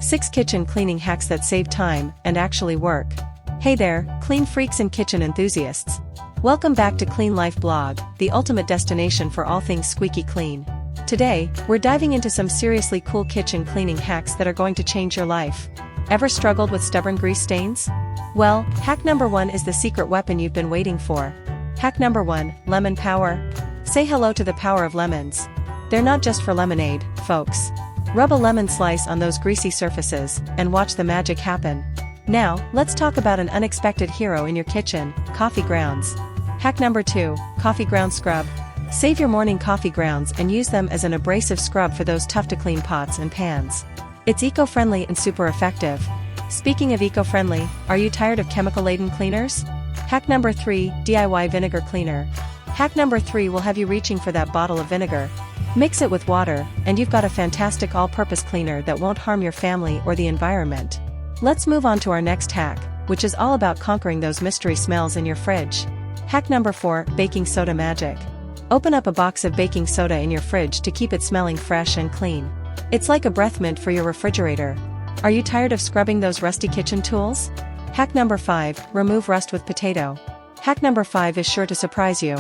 6 kitchen cleaning hacks that save time and actually work. Hey there, clean freaks and kitchen enthusiasts. Welcome back to Clean Life Blog, the ultimate destination for all things squeaky clean. Today, we're diving into some seriously cool kitchen cleaning hacks that are going to change your life. Ever struggled with stubborn grease stains? Well, hack number 1 is the secret weapon you've been waiting for. Hack number 1, lemon power. Say hello to the power of lemons. They're not just for lemonade, folks. Rub a lemon slice on those greasy surfaces, and watch the magic happen. Now, let's talk about an unexpected hero in your kitchen, coffee grounds. Hack number 2, coffee ground scrub. Save your morning coffee grounds and use them as an abrasive scrub for those tough-to-clean pots and pans. It's eco-friendly and super effective. Speaking of eco-friendly, are you tired of chemical-laden cleaners? Hack number 3, DIY vinegar cleaner. Hack number 3 will have you reaching for that bottle of vinegar. Mix it with water, and you've got a fantastic all-purpose cleaner that won't harm your family or the environment. Let's move on to our next hack, which is all about conquering those mystery smells in your fridge. Hack number 4, baking soda magic. Open up a box of baking soda in your fridge to keep it smelling fresh and clean. It's like a breath mint for your refrigerator. Are you tired of scrubbing those rusty kitchen tools? Hack number 5, remove rust with potato. Hack number 5 is sure to surprise you.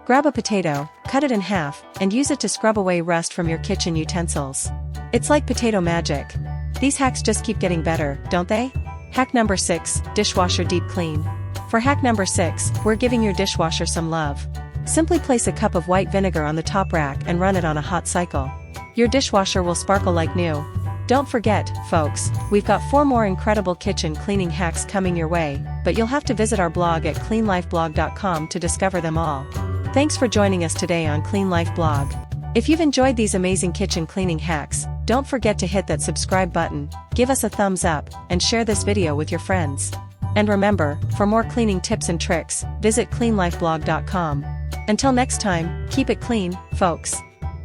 Grab a potato, cut it in half, and use it to scrub away rust from your kitchen utensils. It's like potato magic. These hacks just keep getting better, don't they? Hack number 6, dishwasher deep clean. For hack number 6, we're giving your dishwasher some love. Simply place a cup of white vinegar on the top rack and run it on a hot cycle. Your dishwasher will sparkle like new. Don't forget, folks, we've got 4 more incredible kitchen cleaning hacks coming your way, but you'll have to visit our blog at cleanlifeblog.com to discover them all. Thanks for joining us today on Clean Life Blog. If you've enjoyed these amazing kitchen cleaning hacks, don't forget to hit that subscribe button, give us a thumbs up, and share this video with your friends. And remember, for more cleaning tips and tricks, visit cleanlifeblog.com. Until next time, keep it clean, folks.